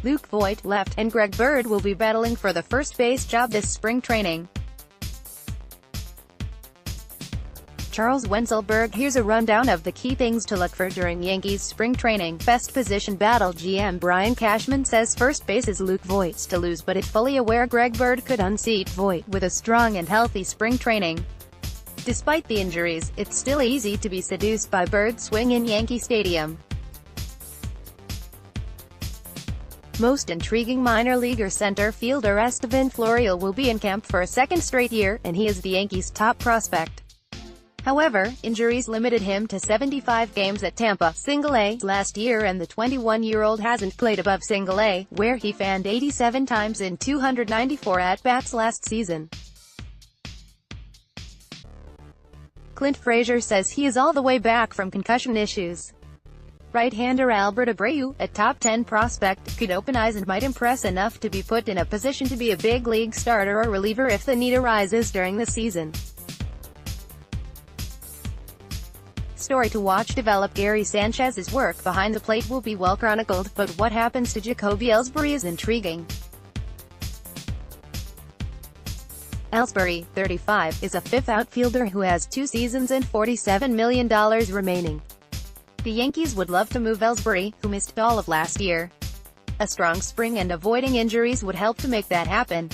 Luke Voit, left, and Greg Bird will be battling for the first base job this spring training. Charles Wenzelberg. Here's a rundown of the key things to look for during Yankees spring training. Best position battle. GM Brian Cashman says first base is Luke Voit's to lose, but is fully aware Greg Bird could unseat Voit with a strong and healthy spring training. Despite the injuries, it's still easy to be seduced by Bird's swing in Yankee Stadium. Most intriguing minor leaguer center fielder Estevan F will be in camp for a second straight year, and he is the Yankees' top prospect. However, injuries limited him to 75 games at Tampa, Single-A, last year, and the 21-year-old hasn't played above Single-A, where he fanned 87 times in 294 at-bats last season. Clint Frazier says he is all the way back from concussion issues. Right-hander Albert Abreu, a top 10 prospect, could open eyes and might impress enough to be put in a position to be a big league starter or reliever if the need arises during the season. Story to watch develop. Gary Sanchez's work behind the plate will be well chronicled, but what happens to Jacoby Ellsbury is intriguing. Ellsbury, 35, is a fifth outfielder who has 2 seasons and $47 million remaining. The Yankees would love to move Ellsbury, who missed all of last year. A strong spring and avoiding injuries would help to make that happen.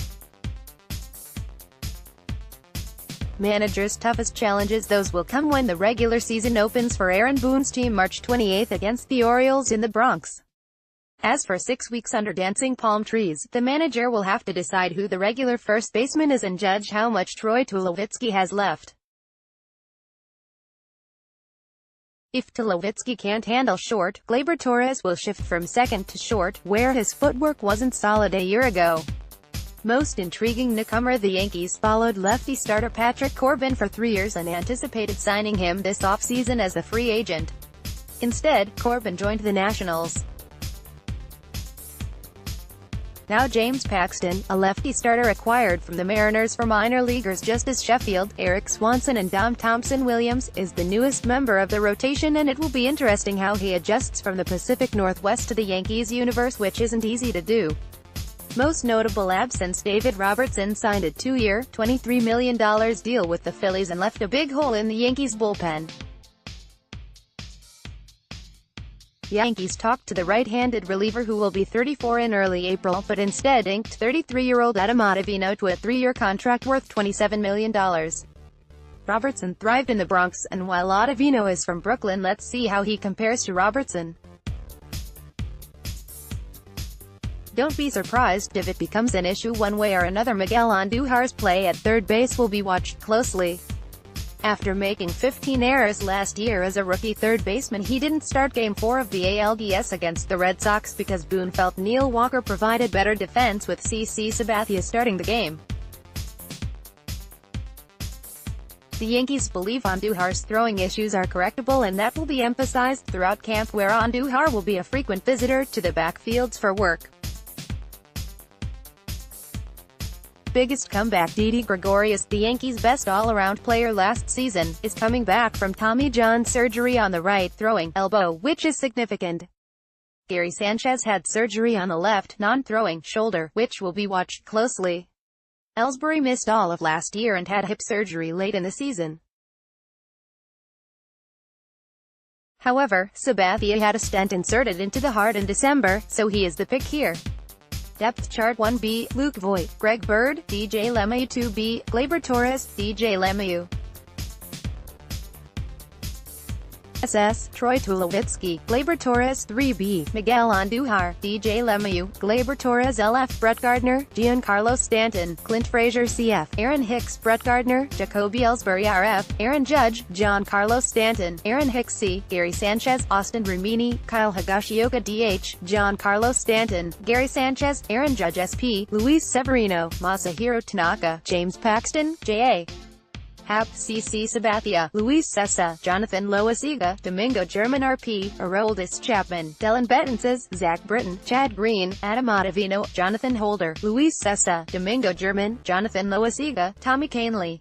Managers' toughest challenges. Those will come when the regular season opens for Aaron Boone's team March 28 against the Orioles in the Bronx. As for 6 weeks under dancing palm trees, the manager will have to decide who the regular first baseman is and judge how much Troy Tulowitzki has left. If Tulowitzki can't handle short, Gleyber Torres will shift from second to short, where his footwork wasn't solid a year ago. Most intriguing newcomer. The Yankees followed lefty starter Patrick Corbin for 3 years and anticipated signing him this offseason as a free agent. Instead, Corbin joined the Nationals. Now James Paxton, a lefty starter acquired from the Mariners for minor leaguers Justice Sheffield, Eric Swanson and Dom Thompson-Williams, is the newest member of the rotation, and it will be interesting how he adjusts from the Pacific Northwest to the Yankees universe, which isn't easy to do. Most notable absence. David Robertson signed a 2-year, $23 million deal with the Phillies and left a big hole in the Yankees bullpen. The Yankees talked to the right-handed reliever who will be 34 in early April, but instead inked 33-year-old Adam Ottavino to a 3-year contract worth $27 million. Robertson thrived in the Bronx, and while Ottavino is from Brooklyn, let's see how he compares to Robertson. Don't be surprised if it becomes an issue one way or another. Miguel Andujar's play at third base will be watched closely. After making 15 errors last year as a rookie third baseman, he didn't start Game 4 of the ALDS against the Red Sox because Boone felt Neil Walker provided better defense with CC Sabathia starting the game. The Yankees believe Andujar's throwing issues are correctable, and that will be emphasized throughout camp, where Andujar will be a frequent visitor to the backfields for work. Biggest comeback. Didi Gregorius, the Yankees' best all-around player last season, is coming back from Tommy John surgery on the right throwing elbow, which is significant. Gary Sanchez had surgery on the left non-throwing shoulder, which will be watched closely. Ellsbury missed all of last year and had hip surgery late in the season. However, Sabathia had a stent inserted into the heart in December, so he is the pick here. Depth chart. 1B, Luke Voit, Greg Bird, DJ LeMahieu. 2B, Gleyber Torres, DJ LeMahieu. SS, Troy Tulowitzki, Gleyber Torres. 3B, Miguel Andujar, DJ LeMahieu, Gleyber Torres. LF, Brett Gardner, Giancarlo Stanton, Clint Frazier. CF, Aaron Hicks, Brett Gardner, Jacoby Ellsbury. RF, Aaron Judge, Giancarlo Stanton, Aaron Hicks. C, Gary Sanchez, Austin Rumini, Kyle Higashioka. DH, Giancarlo Stanton, Gary Sanchez, Aaron Judge. SP, Luis Severino, Masahiro Tanaka, James Paxton, J.A. Happ, CC Sabathia, Luis Cessa, Jonathan Loaizaga, Domingo German. RP, Aroldis Chapman, Dellin Betances, Zach Britton, Chad Green, Adam Ottavino, Jonathan Holder, Luis Cessa, Domingo German, Jonathan Loaizaga, Tommy Kahnle.